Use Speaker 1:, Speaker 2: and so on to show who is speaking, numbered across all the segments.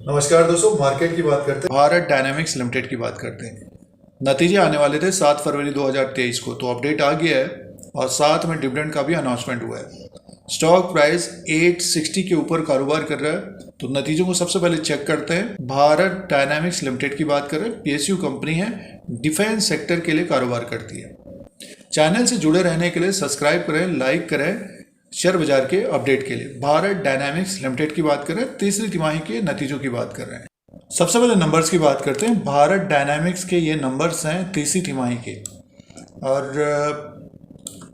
Speaker 1: नमस्कार दोस्तों, मार्केट की बात करते हैं। भारत डायनामिक्स लिमिटेड की बात करते हैं। नतीजे आने वाले थे 7 फरवरी 2023 को, तो अपडेट आ गया है और साथ में डिविडेंड का भी अनाउंसमेंट हुआ है। स्टॉक प्राइस 860 के ऊपर कारोबार कर रहा है। तो नतीजों को सबसे पहले चेक करते हैं। भारत डायनामिक्स लिमिटेड की बात करें, पीएसयू कंपनी है, डिफेंस सेक्टर के लिए कारोबार करती है। चैनल से जुड़े रहने के लिए सब्सक्राइब करें, लाइक करें शेयर बाजार के अपडेट के लिए। भारत डायनामिक्स लिमिटेड की बात करें, तीसरी तिमाही के नतीजों की बात कर रहे हैं। सबसे पहले नंबर्स की बात करते हैं। भारत डायनामिक्स के ये नंबर्स हैं तीसरी तिमाही के और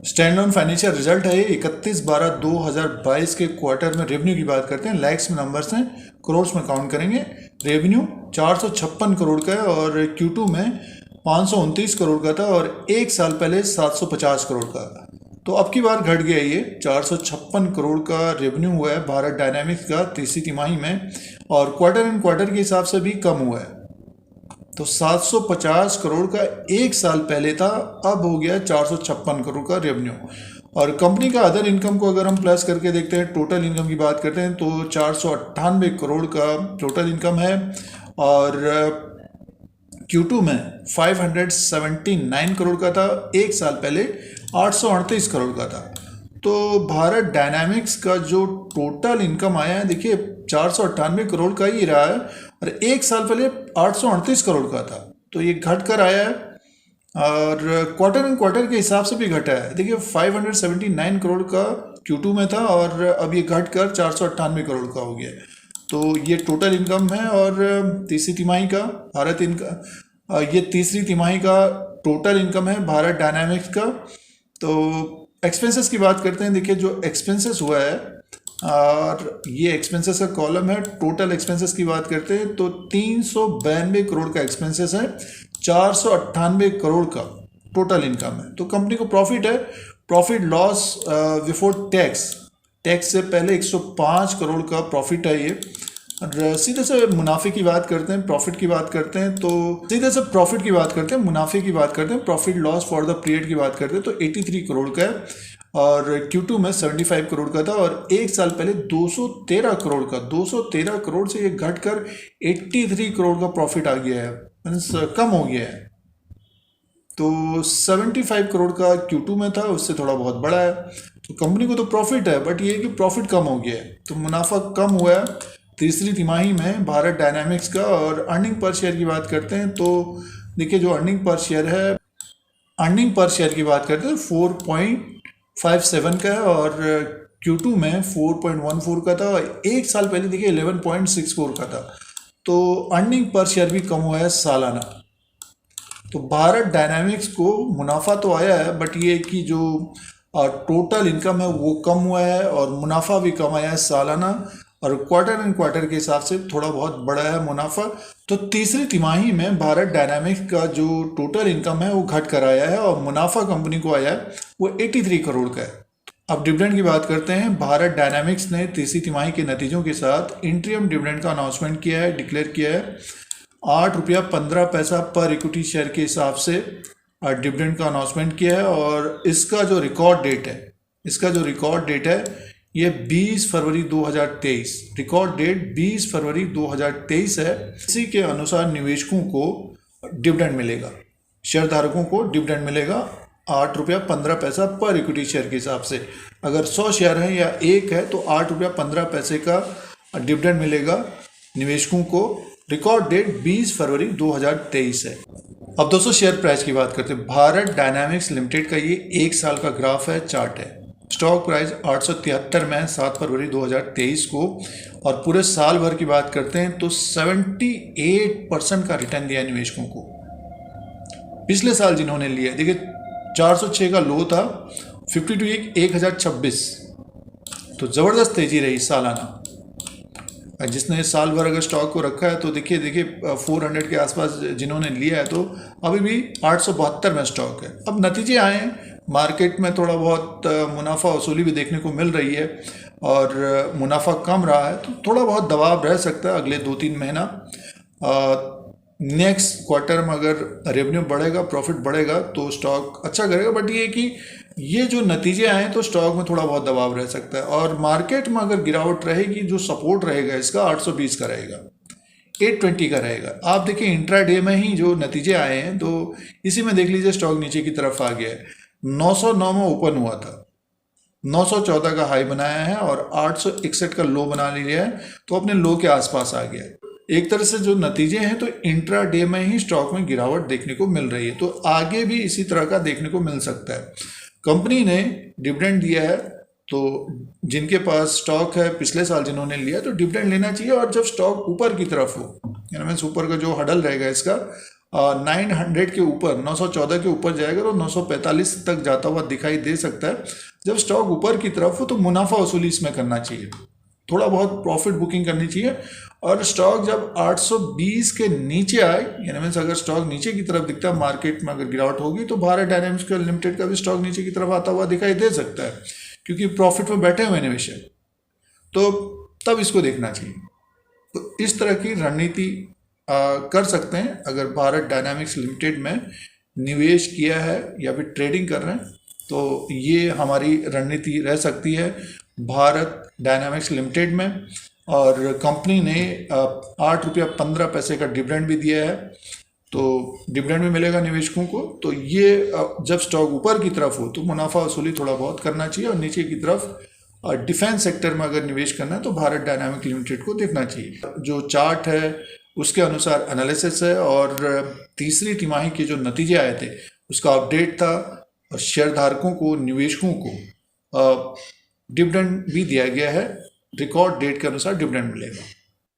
Speaker 1: स्टैंड ऑन फाइनेंशियल रिजल्ट है ये 31/12/2022 के क्वार्टर में। रेवेन्यू की बात करते हैं, लैक्स में नंबर्स हैं, करोड़ में काउंट करेंगे। रेवेन्यू 456 करोड़ का है और Q2 में 529 करोड़ का था और एक साल पहले 750 करोड़ का। तो अब की बार घट गया, ये 456 करोड़ का रेवेन्यू हुआ है भारत डायनामिक्स का तीसरी तिमाही में, और क्वार्टर एंड क्वार्टर के हिसाब से भी कम हुआ है। तो 750 करोड़ का एक साल पहले था, अब हो गया 456 करोड़ का रेवेन्यू। और कंपनी का अदर इनकम को अगर हम प्लस करके देखते हैं, टोटल इनकम की बात करते हैं तो 498 करोड़ का टोटल इनकम है और Q2 में 579 करोड़ का था, एक साल पहले 838 करोड़ का था। तो भारत डायनामिक्स का जो टोटल इनकम आया है, देखिए 498 करोड़ का ही रहा है और एक साल पहले 838 करोड़ का था। तो ये घट कर आया है और क्वार्टर एंड क्वार्टर के हिसाब से भी घटा है। देखिए 579 करोड़ का Q2 में था और अब ये घट कर 498 करोड़ का हो गया। तो ये टोटल इनकम है और तीसरी तिमाही का भारत इनका, ये तीसरी तिमाही का टोटल इनकम है भारत डायनामिक्स का। तो एक्सपेंसेस की बात करते हैं। देखिए जो एक्सपेंसेस हुआ है और ये एक्सपेंसेस का कॉलम है, टोटल एक्सपेंसेस की बात करते हैं तो 392 करोड़ का एक्सपेंसेस है, 498 करोड़ का टोटल इनकम है। तो कंपनी को प्रॉफिट है, प्रॉफिट लॉस बिफोर टैक्स से पहले 105 करोड़ का प्रॉफिट है ये। और सीधे से मुनाफे की बात करते हैं, प्रॉफिट की बात करते हैं तो सीधे से प्रॉफिट की बात करते हैं, मुनाफे की बात करते हैं, profit loss for the period की बात करते हैं तो 83 करोड़ का है और Q2 में 75 करोड़ का था और एक साल पहले 213 करोड़ का, 213 करोड़ से ये घट कर 83 करोड़ का प्रॉफिट आ गया है, मीन्स कम हो गया है। तो 75 करोड़ का Q2 में था, उससे थोड़ा बहुत बड़ा है। तो कंपनी को तो प्रॉफिट है, बट ये है कि प्रॉफिट कम हो गया है, तो मुनाफा कम हुआ है तीसरी तिमाही में भारत डायनामिक्स का। और अर्निंग पर शेयर की बात करते हैं तो देखिए जो अर्निंग पर शेयर है, अर्निंग पर शेयर की बात करते हैं 4.57 का है और Q2 में 4.14 का था, एक साल पहले देखिए 11.64 का था। तो अर्निंग पर शेयर भी कम हुआ है सालाना। तो भारत डायनामिक्स को मुनाफा तो आया है, बट ये कि जो टोटल इनकम है वो कम हुआ है और मुनाफा भी कम आया है सालाना, और क्वार्टर एंड क्वार्टर के हिसाब से थोड़ा बहुत बड़ा है मुनाफा। तो तीसरी तिमाही में भारत डायनामिक्स का जो टोटल इनकम है वो घट कर आया है और मुनाफा कंपनी को आया है वो 83 करोड़ का है। अब डिविडेंड की बात करते हैं। भारत डायनामिक्स ने तीसरी तिमाही के नतीजों के साथ इंटरिम डिविडेंड का अनाउंसमेंट किया है, डिक्लेयर किया है। 8 रुपया 15 पैसा पर इक्विटी शेयर के हिसाब से डिविडेंड का अनाउंसमेंट किया है और इसका जो रिकॉर्ड डेट है ये 20 फरवरी 2023, रिकॉर्ड डेट 20 फरवरी 2023 है। इसी के अनुसार निवेशकों को डिविडेंड मिलेगा, शेयरधारकों को डिविडेंड मिलेगा 8 रुपया 15 पैसा पर इक्विटी शेयर के हिसाब से। अगर 100 शेयर है या एक है तो 8 रुपया 15 पैसे का डिविडेंड मिलेगा निवेशकों को। रिकॉर्ड डेट 20 फरवरी 2023 है। अब दोस्तों शेयर प्राइस की बात करते हैं। भारत डायनामिक्स लिमिटेड का ये एक साल का ग्राफ है, चार्ट है। स्टॉक प्राइस 873 में है 7 फरवरी 2023 को, और पूरे साल भर की बात करते हैं तो 78% का रिटर्न दिया निवेशकों को। पिछले साल जिन्होंने लिया, देखिए 406 का लो था, 52 1026, तो ज़बरदस्त तेजी रही सालाना। जिसने साल भर अगर स्टॉक को रखा है तो देखिए 400 के आसपास जिन्होंने लिया है तो अभी भी 872 में स्टॉक है। अब नतीजे आए हैं, मार्केट में थोड़ा बहुत मुनाफा वसूली भी देखने को मिल रही है और मुनाफा कम रहा है, तो थोड़ा बहुत दबाव रह सकता है अगले 2-3 महीना। नेक्स्ट क्वार्टर में अगर रेवेन्यू बढ़ेगा, प्रॉफिट बढ़ेगा तो स्टॉक अच्छा करेगा, बट ये कि ये जो नतीजे आए तो स्टॉक में थोड़ा बहुत दबाव रह सकता है। और मार्केट में अगर गिरावट रहेगी, जो सपोर्ट रहेगा इसका 820 का रहेगा। 820 का रहेगा। आप देखिए इंट्राडे में ही जो नतीजे आए हैं तो इसी में देख लीजिए स्टॉक नीचे की तरफ आ गया है। 909 में ओपन हुआ था, 914 का हाई बनाया है और 861 का लो बना लिया है, तो अपने लो के आसपास आ गया है। एक तरह से जो नतीजे हैं तो इंट्राडे में ही स्टॉक में गिरावट देखने को मिल रही है, तो आगे भी इसी तरह का देखने को मिल सकता है। कंपनी ने डिविडेंड दिया है, तो जिनके पास स्टॉक है पिछले साल जिन्होंने लिया तो डिविडेंड लेना चाहिए। और जब स्टॉक ऊपर की तरफ हो, यानी मीन्स ऊपर का जो हडल रहेगा इसका 900 के ऊपर, 914 के ऊपर जाएगा तो 945 तक जाता हुआ दिखाई दे सकता है। जब स्टॉक ऊपर की तरफ हो तो मुनाफा वसूली इसमें करना चाहिए, थोड़ा बहुत प्रॉफिट बुकिंग करनी चाहिए। और स्टॉक जब 820 के नीचे आए, यानी मीन्स अगर स्टॉक नीचे की तरफ दिखता है मार्केट में, अगर गिरावट होगी तो भारत डायनामिक्स लिमिटेड का भी स्टॉक नीचे की तरफ आता हुआ दिखाई दे सकता है, क्योंकि प्रॉफिट में बैठे हुए निवेशक, तो तब इसको देखना चाहिए। तो इस तरह की रणनीति कर सकते हैं अगर भारत डायनामिक्स लिमिटेड में निवेश किया है या फिर ट्रेडिंग कर रहे हैं, तो ये हमारी रणनीति रह सकती है भारत डायनामिक्स लिमिटेड में। और कंपनी ने 8 रुपया 15 पैसे का डिविडेंड भी दिया है, तो डिविडेंड भी मिलेगा निवेशकों को। तो ये जब स्टॉक ऊपर की तरफ हो तो मुनाफा वसूली थोड़ा बहुत करना चाहिए, और नीचे की तरफ डिफेंस सेक्टर में अगर निवेश करना है तो भारत डायनामिक लिमिटेड को देखना चाहिए। जो चार्ट है उसके अनुसार एनालिसिस है, और तीसरी तिमाही के जो नतीजे आए थे उसका अपडेट था। शेयर धारकों को, निवेशकों को डिविडेंड भी दिया गया है, रिकॉर्ड डेट के अनुसार डिविडेंड मिलेगा।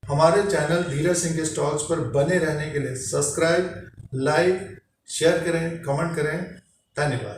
Speaker 1: हमारे चैनल धीरज सिंह के स्टॉक्स पर बने रहने के लिए सब्सक्राइब, लाइक, शेयर करें, कमेंट करें। धन्यवाद।